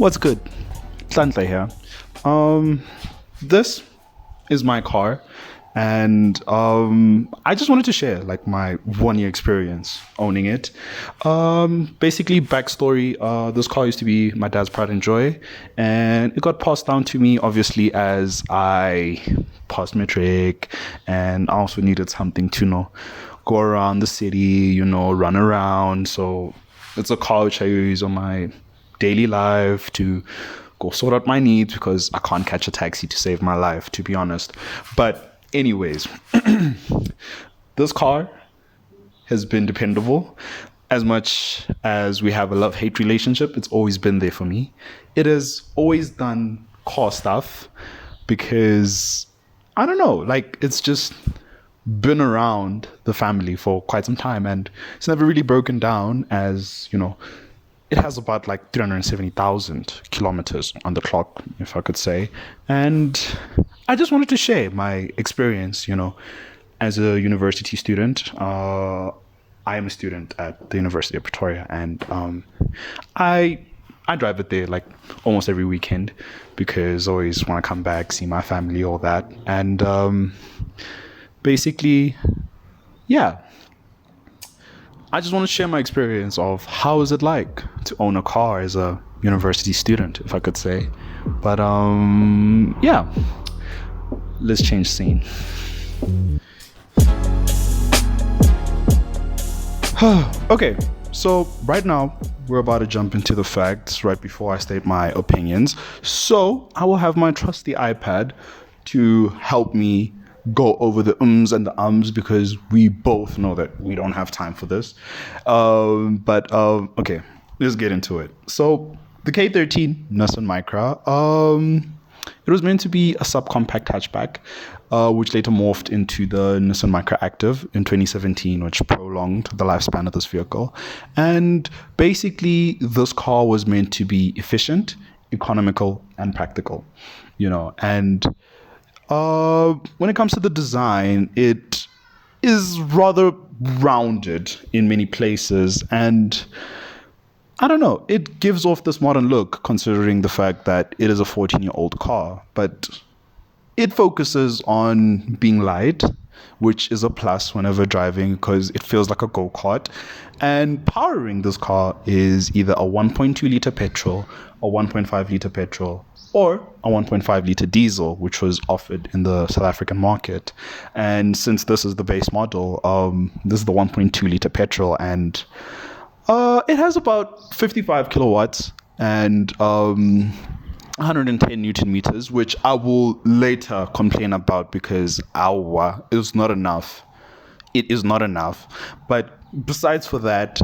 What's good? Santley here. Um, this is my car, and I just wanted to share like my 1 year experience owning it. Basically, backstory: this car used to be my dad's pride and joy, and it got passed down to me obviously as I passed matric, and I also needed something to go around the city, run around. So it's a car which I use on my daily life to go sort out my needs because I can't catch a taxi to save my life, to be honest. But anyways, this car has been dependable. As much as we have a love-hate relationship, it's always been there for me. It has always done car stuff because I don't know, like it's just been around the family for quite some time, and it's never really broken down. As it has about like 370,000 kilometers on the clock, if I could say. And I just wanted to share my experience, as a university student. I am a student at the University of Pretoria, and I drive it there like almost every weekend because I always want to come back, see my family, all that. And basically, yeah, I just want to share my experience of how is it like to own a car as a university student, if I could say. But yeah, let's change scene. Okay, so right now we're about to jump into the facts right before I state my opinions. So I will have my trusty iPad to help me go over the ums and the ums because we both know that we don't have time for this. But okay, let's get into it. So the K13 Nissan Micra, it was meant to be a subcompact hatchback, which later morphed into the Nissan Micra Active in 2017, which prolonged the lifespan of this vehicle. And basically, this car was meant to be efficient, economical, and practical, and when it comes to the design, it is rather rounded in many places, and I don't know, it gives off this modern look considering the fact that it is a 14-year-old car, but it focuses on being light, which is a plus whenever driving because it feels like a go-kart. And powering this car is either a 1.2 liter petrol, a 1.5 liter petrol, or a 1.5 liter diesel, which was offered in the South African market. And since this is the base model, this is the 1.2 liter petrol, and it has about 55 kilowatts and 110 Newton meters, which I will later complain about because it is not enough. It is not enough. But besides for that,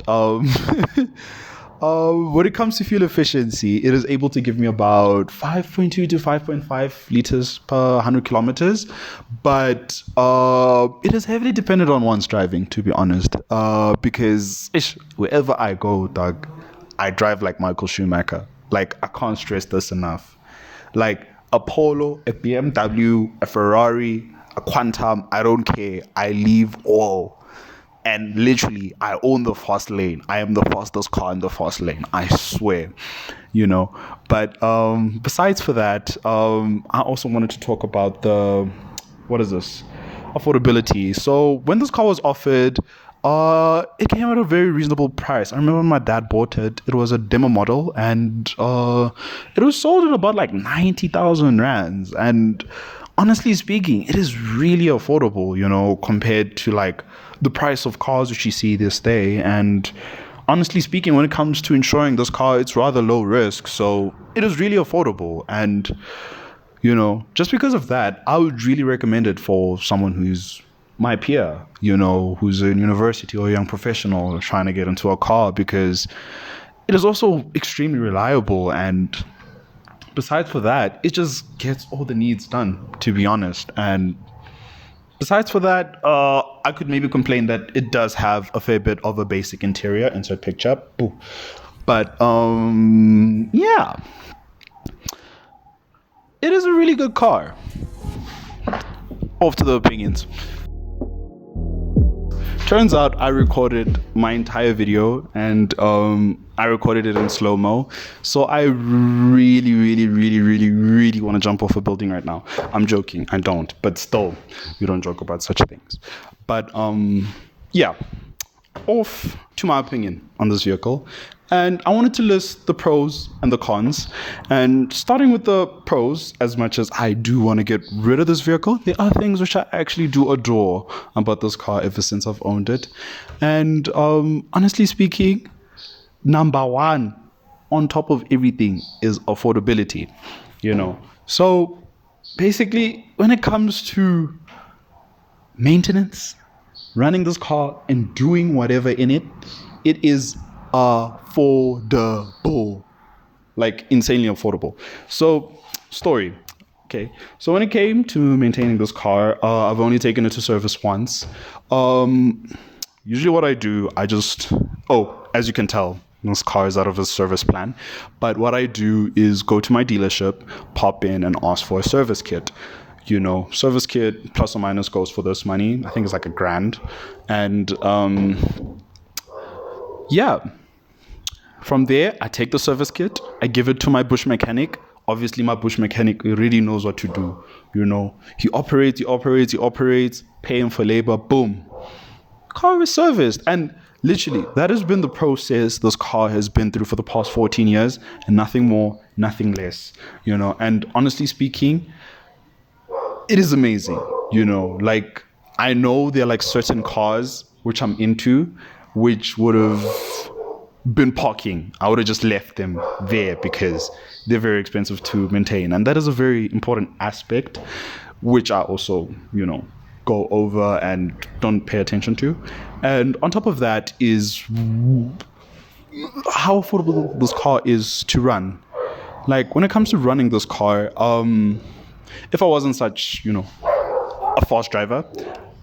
when it comes to fuel efficiency, it is able to give me about 5.2 to 5.5 liters per 100 kilometers. But it is heavily dependent on one's driving, to be honest. Because wherever I go, dog, I drive like Michael Schumacher. Like, I can't stress this enough. Like, a Polo, a BMW, a Ferrari, a Quantum, I don't care. I leave all. And literally, I own the fast lane. I am the fastest car in the fast lane. I swear, But besides for that, I also wanted to talk about affordability. So when this car was offered, it came at a very reasonable price. I remember when my dad bought it. It was a demo model, and it was sold at about like 90,000 rands. And honestly speaking, it is really affordable, compared to like the price of cars which you see this day. And honestly speaking, when it comes to insuring this car, it's rather low risk. So it is really affordable. And, just because of that, I would really recommend it for someone who's my peer, who's in university or a young professional trying to get into a car, because it is also extremely reliable. And besides for that, it just gets all the needs done, to be honest. And besides for that, I could maybe complain that it does have a fair bit of a basic interior, insert picture. Boo. But yeah, it is a really good car. Off to the opinions. Turns out I recorded my entire video and I recorded it in slow-mo. So I really, really, really, really, really want to jump off a building right now. I'm joking. I don't. But still, we don't joke about such things. But yeah, off to my opinion on this vehicle. And I wanted to list the pros and the cons. And starting with the pros, as much as I do want to get rid of this vehicle, there are things which I actually do adore about this car ever since I've owned it. And honestly speaking, number one, on top of everything, is affordability. So basically, when it comes to maintenance, running this car and doing whatever in it, it is affordable, like insanely affordable. So story. Okay, so when it came to maintaining this car, I've only taken it to service once. Usually what I do, as you can tell, this car is out of a service plan. But what I do is go to my dealership, pop in and ask for a service kit. Service kit plus or minus goes for this money. I think it's like $1,000. And yeah, from there, I take the service kit, I give it to my bush mechanic. Obviously, my bush mechanic really knows what to do. He operates, pay him for labor, boom. Car is serviced. And literally, that has been the process this car has been through for the past 14 years, and nothing more, nothing less. And honestly speaking, it is amazing. Like, I know there are like certain cars which I'm into, which would have been parking. I would have just left them there because they're very expensive to maintain. And that is a very important aspect, which I also, go over and don't pay attention to. And on top of that is how affordable this car is to run. Like, when it comes to running this car, if I wasn't such, a fast driver,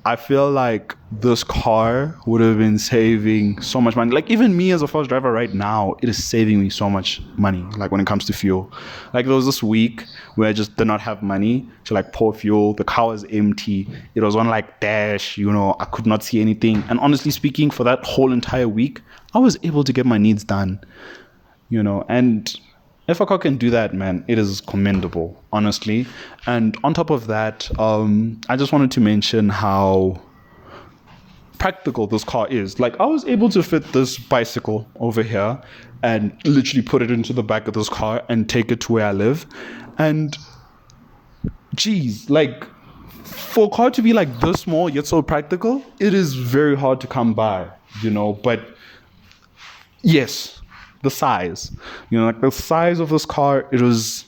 I feel like this car would have been saving so much money. Like, even me as a fast driver right now, it is saving me so much money, like when it comes to fuel. Like, there was this week where I just did not have money to like pour fuel. The car was empty. It was on like dash, I could not see anything. And honestly speaking, for that whole entire week, I was able to get my needs done, and if a car can do that, man, it is commendable, honestly. And on top of that, I just wanted to mention how practical this car is. Like, I was able to fit this bicycle over here and literally put it into the back of this car and take it to where I live. And geez, like, for a car to be like this small yet so practical, it is very hard to come by, but yes, the size, like the size of this car, it was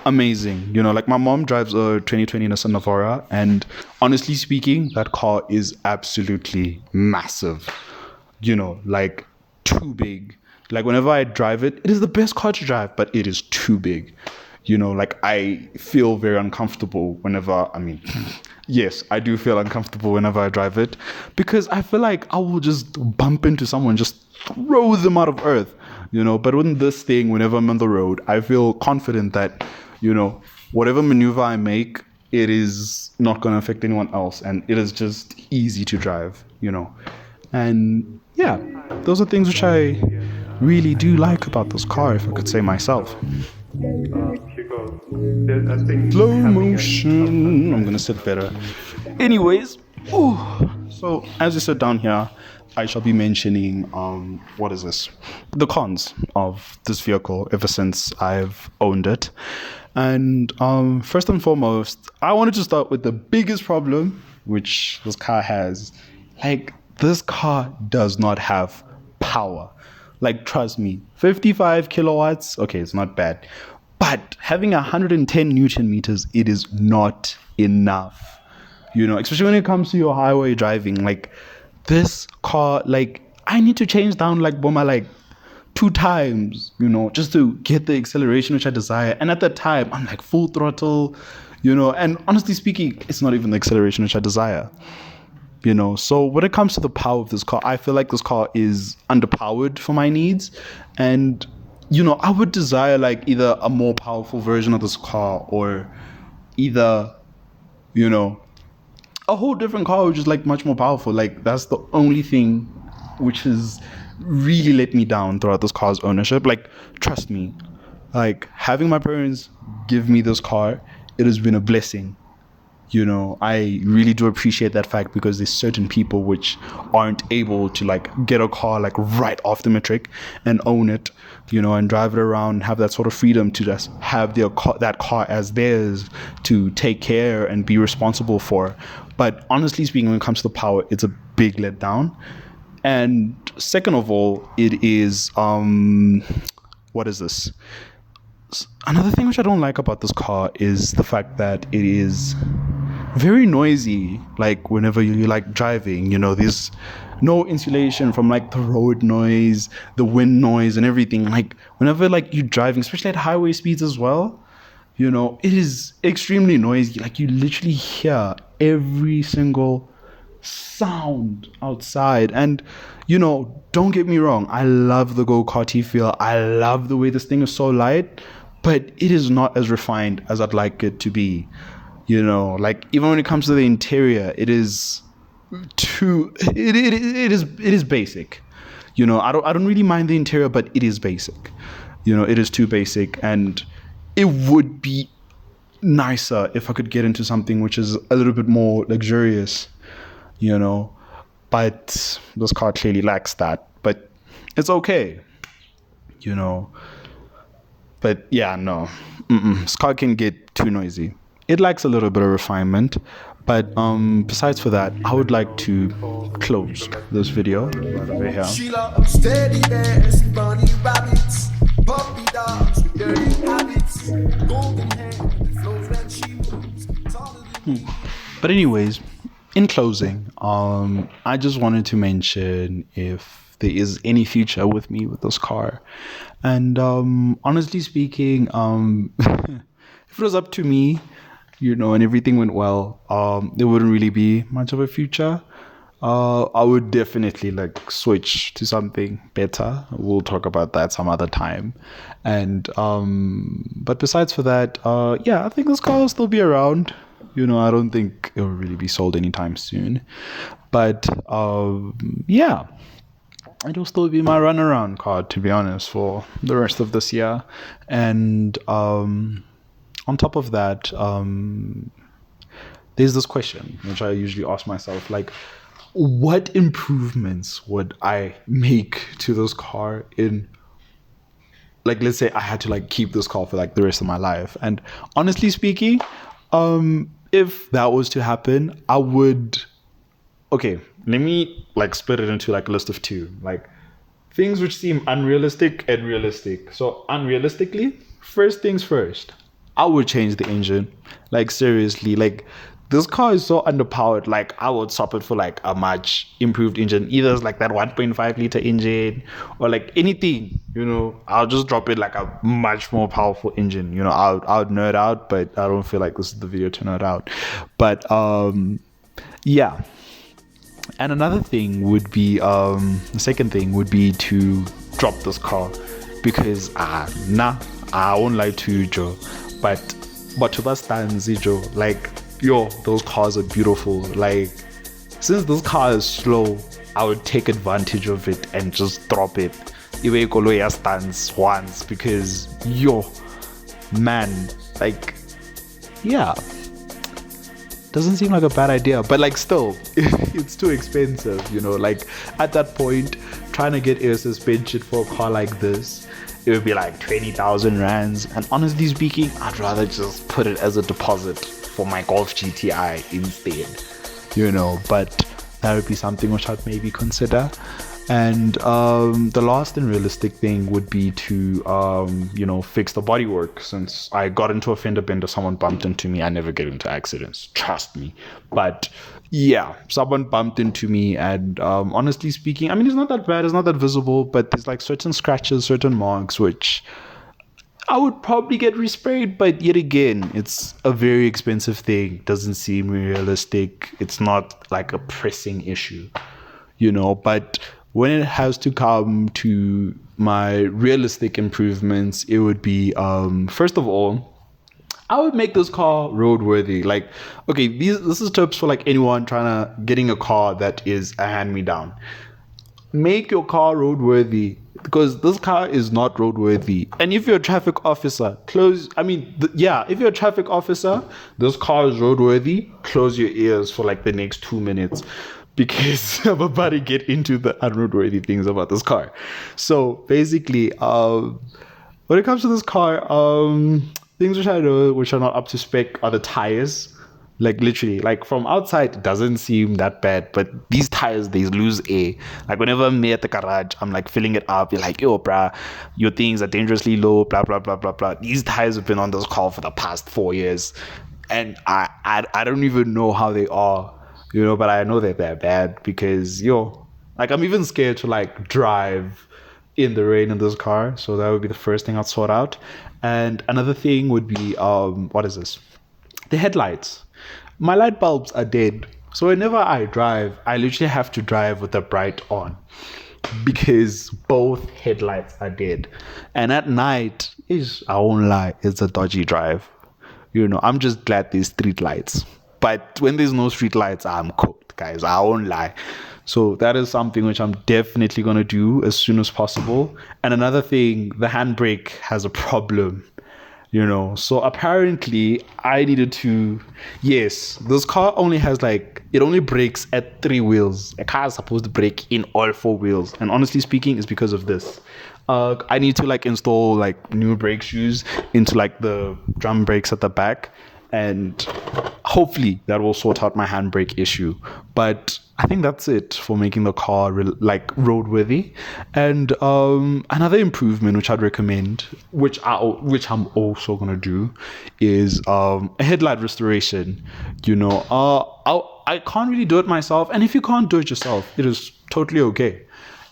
amazing. Like, my mom drives a 2020 Nissan Micra, and honestly speaking, that car is absolutely massive, like too big. Like, whenever I drive it, it is the best car to drive, but it is too big. Like, I feel very uncomfortable whenever, yes, I do feel uncomfortable whenever I drive it, because I feel like I will just bump into someone, just throw them out of earth, but with this thing, whenever I'm on the road, I feel confident that, whatever maneuver I make, it is not going to affect anyone else, and it is just easy to drive, and yeah, those are things which I really do like about this car, if I could say myself. Slow motion. I'm gonna sit better. Anyways, so as you sit down here, I shall be mentioning what is this? The cons of this vehicle ever since I've owned it. And first and foremost, I wanted to start with the biggest problem which this car has. Like, this car does not have power. Like, trust me, 55 kilowatts, okay, it's not bad. But having 110 Newton meters, it is not enough. Especially when it comes to your highway driving. Like, this car, like, I need to change down like Boma like 2 times, just to get the acceleration which I desire. And at that time, I'm like full throttle, and honestly speaking, it's not even the acceleration which I desire. So when it comes to the power of this car, I feel like this car is underpowered for my needs. And, I would desire like either a more powerful version of this car, or either, a whole different car, which is like much more powerful. Like that's the only thing which has really let me down throughout this car's ownership. Like, trust me, like having my parents give me this car, it has been a blessing. I really do appreciate that fact, because there's certain people which aren't able to like get a car like right off the matric and own it, and drive it around and have that sort of freedom to just have that car as theirs to take care and be responsible for. But honestly speaking, when it comes to the power, it's a big letdown. And second of all, it is what is this? Another thing which I don't like about this car is the fact that it is very noisy. Like whenever you like driving, there's no insulation from like the road noise, the wind noise and everything. Like whenever like you're driving, especially at highway speeds as well, it is extremely noisy. Like you literally hear every single sound outside. And don't get me wrong, I love the go-karty feel. I love the way this thing is so light, but it is not as refined as I'd like it to be. Like even when it comes to the interior, it is basic. I don't really mind the interior, but it is basic. It is too basic, and it would be nicer if I could get into something which is a little bit more luxurious, but this car clearly lacks that. But it's okay, but yeah, no, this car can get too noisy. It lacks a little bit of refinement. But besides for that, I would like to close this video right over here. Sheila, steady ass, bunny rabbits, puppy dogs with dirty habits, golden hair that flows when she moves. But anyways, in closing, I just wanted to mention if there is any future with me with this car. And honestly speaking, if it was up to me, and everything went well, there wouldn't really be much of a future. I would definitely like switch to something better. We'll talk about that some other time. And but besides for that, yeah, I think this car will still be around. I don't think it will really be sold anytime soon. But yeah, it'll still be my runaround car, to be honest, for the rest of this year. And on top of that, there's this question which I usually ask myself, like, what improvements would I make to this car in, like, let's say I had to like keep this car for like the rest of my life. And honestly speaking, if that was to happen, I would, okay, let me like split it into like a list of two, like things which seem unrealistic and realistic. So unrealistically, first things first, I would change the engine. Like seriously, like this car is so underpowered. Like I would swap it for like a much improved engine. Either it's like that 1.5 liter engine or like anything, I'll just drop it like a much more powerful engine. I would nerd out, but I don't feel like this is the video to nerd out. But yeah. And another thing would be, the second thing would be to drop this car, because I won't lie to you, Joe. But to that stands, Joe, like, those cars are beautiful. Like, since this car is slow, I would take advantage of it and just drop it. Iwe Koloya stands once, because man, like, yeah, doesn't seem like a bad idea, but like still it's too expensive, like at that point trying to get air suspension for a car like this, it would be like 20,000 rands. And honestly speaking, I'd rather just put it as a deposit for my Golf GTI instead, but that would be something which I'd maybe consider. And the last and realistic thing would be to fix the bodywork. Since I got into a fender bender, someone bumped into me. I never get into accidents, trust me. But yeah, someone bumped into me, and honestly speaking, I mean, it's not that bad, it's not that visible, but there's like certain scratches, certain marks which I would probably get resprayed. But yet again, it's a very expensive thing, doesn't seem realistic, it's not like a pressing issue, but when it has to come to my realistic improvements, it would be, first of all, I would make this car roadworthy. Like, okay, this is tips for like anyone getting a car that is a hand-me-down. Make your car roadworthy, because this car is not roadworthy. And if you're a traffic officer, if you're a traffic officer, this car is roadworthy. Close your ears for like the next 2 minutes, because I'm about to get into the unroadworthy things about this car. So basically, when it comes to this car, things which I know which are not up to spec are the tires. Like literally, like from outside, it doesn't seem that bad, but these tires, they lose air. Like whenever I'm at the garage, I'm like filling it up. You're like, yo, bruh, your things are dangerously low, blah, blah, blah, blah, blah. These tires have been on this car for the past 4 years. And I don't even know how they are, but I know that they're bad because, like I'm even scared to like drive in the rain in this car. So that would be the first thing I'd sort out. And another thing would be, what is this? The headlights. My light bulbs are dead. So whenever I drive, I literally have to drive with the bright on because both headlights are dead. And at night, I won't lie, it's a dodgy drive. I'm just glad there's street lights. But when there's no street lights, I'm cooked, guys. I won't lie. So that is something which I'm definitely going to do as soon as possible. And another thing, the handbrake has a problem. So apparently I needed to, yes, this car only has it only brakes at 3 wheels. A car is supposed to brake in all 4 wheels. And honestly speaking, it's because of this. I need to install new brake shoes into the drum brakes at the back. And hopefully that will sort out my handbrake issue. But I think that's it for making the car roadworthy. And another improvement which I'd recommend, which I'm also gonna do, is a headlight restoration. I can't really do it myself, and if you can't do it yourself, it is totally okay.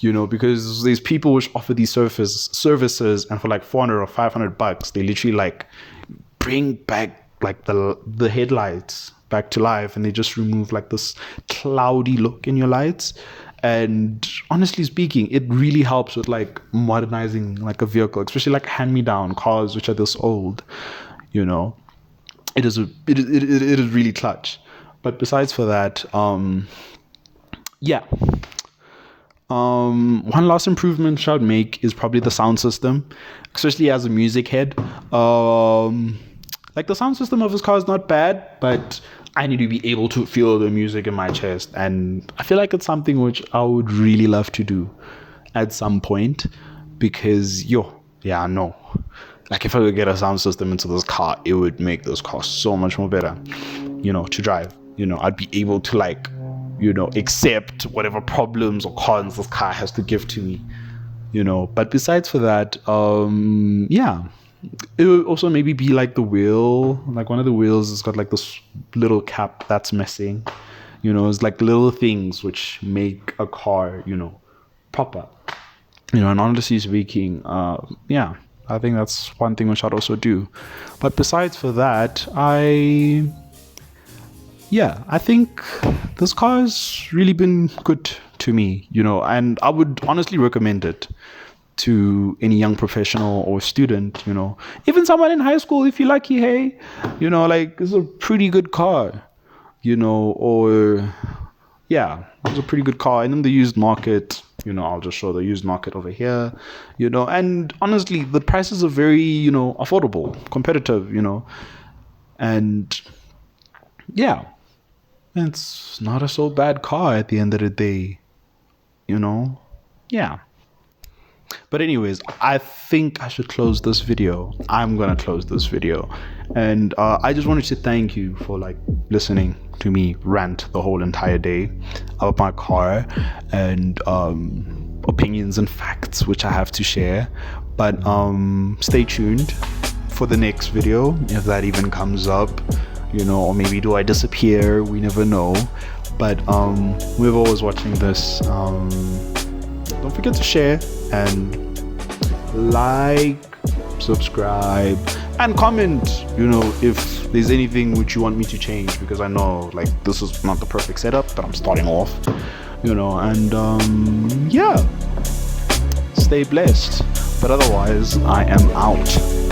Because there's people which offer these services, and for $400 or $500, they literally bring back the headlights back to life, and they just remove this cloudy look in your lights. And honestly speaking, it really helps with modernizing a vehicle, especially hand-me-down cars which are this old. It is really clutch. But besides for that, one last improvement I would make is probably the sound system, especially as a music head. The sound system of this car is not bad, but I need to be able to feel the music in my chest. And I feel like it's something which I would really love to do at some point, because I know. If I could get a sound system into this car, it would make this car so much more better, to drive. I'd be able to accept whatever problems or cons this car has to give to me, But besides for that, it would also maybe be the wheel. One of the wheels has got this little cap that's missing. It's little things which make a car, proper. And honestly speaking, I think that's one thing which I'd also do. But besides for that, I think this car has really been good to me, and I would honestly recommend it to any young professional or student, even someone in high school, if you're lucky. Hey, it's a pretty good car, it's a pretty good car. And in the used market, I'll just show the used market over here, and honestly, the prices are very, affordable, competitive, and it's not a so bad car at the end of the day, But anyways, I think I should close this video. I'm gonna close this video, and I just wanted to thank you for listening to me rant the whole entire day about my car and opinions and facts which I have to share. But stay tuned for the next video, if that even comes up, or maybe do I disappear? We never know. But whoever watching this, don't forget to share and subscribe, and comment, if there's anything which you want me to change, because I know this is not the perfect setup, but I'm starting off, and stay blessed. But otherwise, I am out.